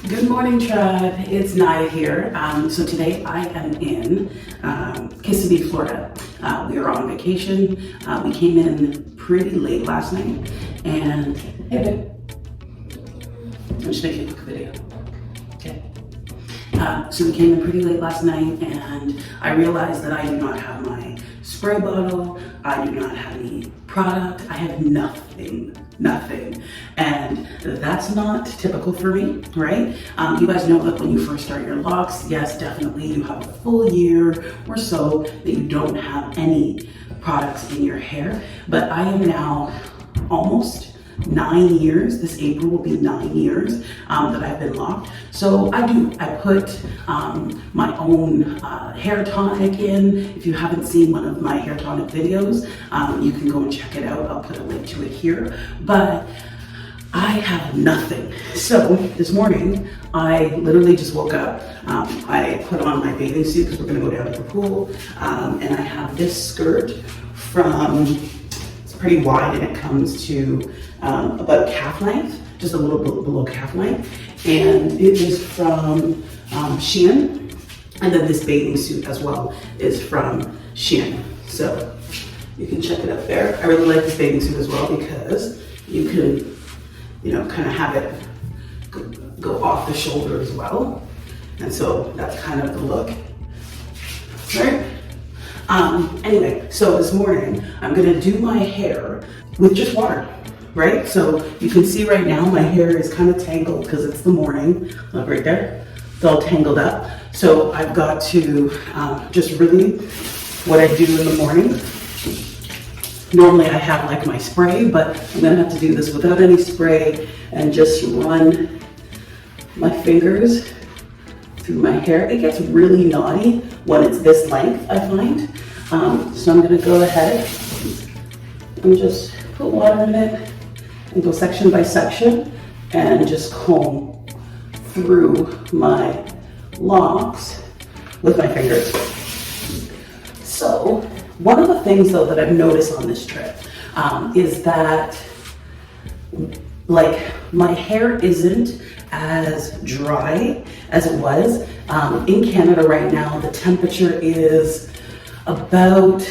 Good morning, tribe. It's Nya here. So today I am in Kissimmee, Florida. We are on vacation. We came in pretty late last night, and hey, babe. I'm just making a quick video. Okay. So we came in pretty late last night, and I realized that I do not have my spray bottle. I do not have any product. I have nothing. And that's not typical for me, right? You guys know that when you first start your locks, yes, definitely you have a full year or so that you don't have any products in your hair. But I am now almost 9 years. This April will be 9 years that I've been locked. So I put my own hair tonic in. If you haven't seen one of my hair tonic videos, you can go and check it out. I'll put a link to it here. But I have nothing. So this morning, I literally just woke up. I put on my bathing suit because we're gonna go down to the pool. And I have this skirt from, it's pretty wide and it comes to about calf length, just a little bit below calf length. And it is from Shein. And then this bathing suit as well is from Shein. So you can check it out there. I really like this bathing suit as well because you can, kind of have it go off the shoulder as well. And so that's kind of the look, right? Anyway, so this morning I'm gonna do my hair with just water, right? So you can see right now my hair is kind of tangled because it's the morning. Look right there, it's all tangled up. So I've got to just really, what I do in the morning, normally I have like my spray, but I'm gonna have to do this without any spray and just run my fingers through my hair. It gets really knotty when it's this length, I find. So I'm gonna go ahead and just put water in it and go section by section and just comb through my locks with my fingers. So one of the things though that I've noticed on this trip is that like my hair isn't as dry as it was. In Canada right now, the temperature is about,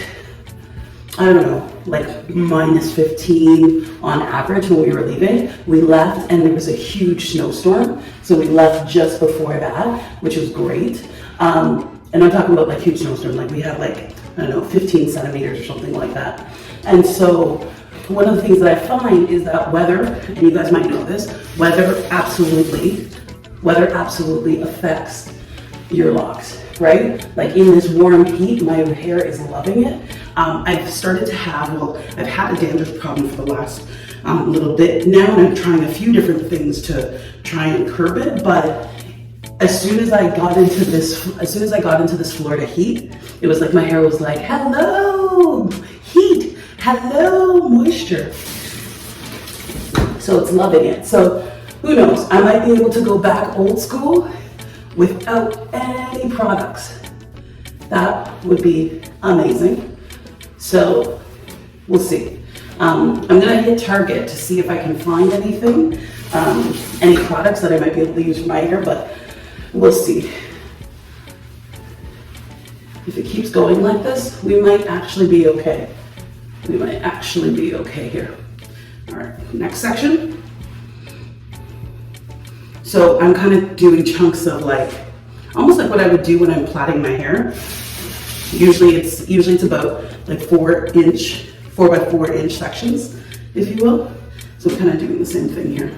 I don't know, like -15 on average when we were leaving. We left and there was a huge snowstorm. So we left just before that, which was great. And I'm talking about like huge snowstorm, like we had like, I don't know, 15 centimeters or something like that. And so one of the things that I find is that weather, and you guys might know this, weather absolutely affects your locks, right? Like in this warm heat, my hair is loving it. I've started to have, I've had a dandruff problem for the last little bit now, and I'm trying a few different things to try and curb it, but as soon as I got into this Florida heat, it was like my hair was like, hello, heat, hello, moisture. So it's loving it. So who knows, I might be able to go back old school without any products. That would be amazing. So we'll see. I'm gonna hit Target to see if I can find anything, any products that I might be able to use for my hair, but we'll see. If it keeps going like this, we might actually be okay. We might actually be okay here. All right, next section. So I'm kind of doing chunks of like, almost like what I would do when I'm plaiting my hair. Usually it's about like 4 by 4 inch sections, if you will. So I'm kind of doing the same thing here.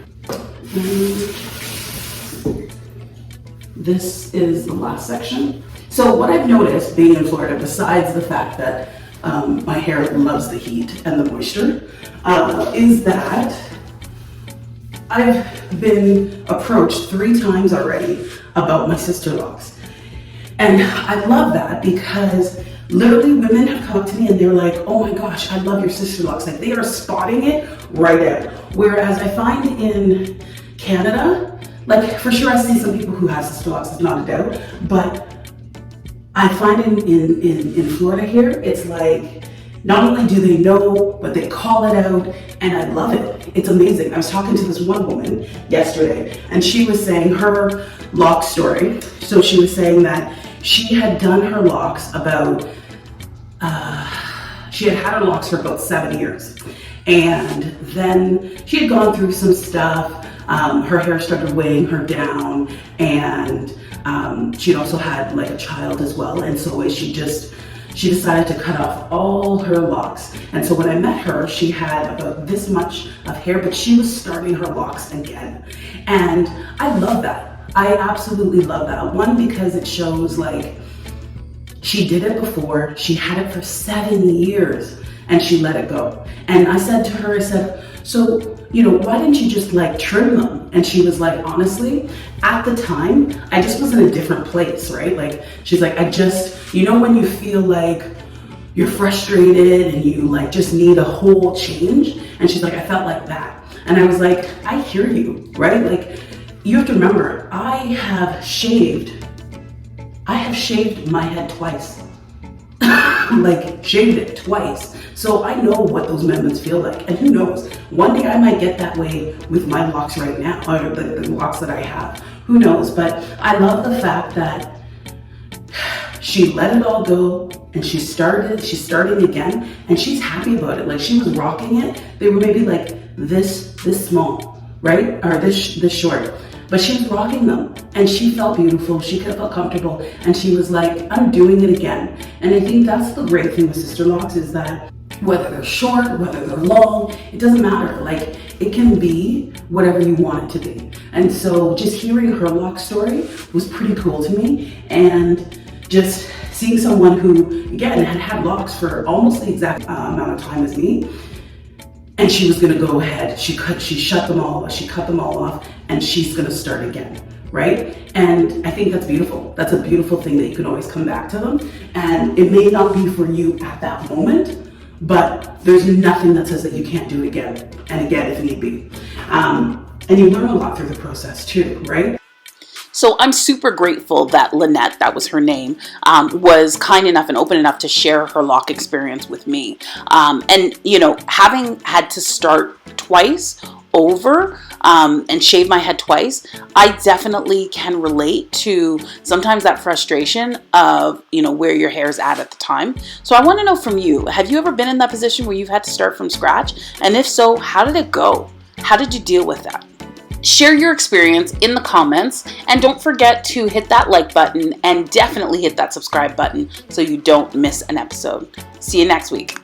This is the last section. So what I've noticed being in Florida, besides the fact that my hair loves the heat and the moisture, is that I've been approached 3 times already about my Sisterlocks. And I love that because literally women have come up to me and they're like, oh my gosh, I love your Sisterlocks. Like they are spotting it right out. Whereas I find in Canada, like for sure I see some people who have Sisterlocks, it's not a doubt, but I find in Florida here, it's like not only do they know, but they call it out, and I love it. It's amazing. I was talking to this one woman yesterday, and she was saying her lock story. So she was saying that she had done her locks about, she had her locks for about 7 years. And then she had gone through some stuff. Her hair started weighing her down, and she'd also had like a child as well. And so she decided to cut off all her locks. And so when I met her, she had about this much of hair, but she was starting her locks again. And I love that. I absolutely love that. One, because it shows like she did it before. She had it for 7 years and she let it go. And I said to her, I said, so, why didn't you just like trim them? And she was like, honestly, at the time, I just was in a different place, right? Like, she's like, I just, when you feel like you're frustrated and you like just need a whole change. And she's like, I felt like that. And I was like, I hear you, right? Like, you have to remember, I have shaved my head twice. Like, shaved it twice. So I know what those moments feel like. And who knows, one day I might get that way with my locks right now, or the locks that I have. Who knows? But I love the fact that she let it all go and she's starting again, and she's happy about it. Like, she was rocking it. They were maybe like this small, right? Or this short. But she was rocking them and she felt beautiful. She could have felt comfortable, and she was like, I'm doing it again. And I think that's the great thing with Sisterlocks, is that whether they're short, whether they're long, it doesn't matter. Like, it can be whatever you want it to be. And so just hearing her lock story was pretty cool to me. And just seeing someone who, again, had locks for almost the exact amount of time as me, and she was gonna go ahead, she cut them all off, and she's gonna start again, right? And I think that's beautiful. That's a beautiful thing, that you can always come back to them. And it may not be for you at that moment, but there's nothing that says that you can't do it again and again if need be. And you learn a lot through the process too, right? So I'm super grateful that Lynette, that was her name, was kind enough and open enough to share her lock experience with me. And, having had to start twice over and shave my head twice, I definitely can relate to sometimes that frustration of, where your hair's at the time. So I want to know from you, have you ever been in that position where you've had to start from scratch? And if so, how did it go? How did you deal with that? Share your experience in the comments, and don't forget to hit that like button and definitely hit that subscribe button so you don't miss an episode. See you next week.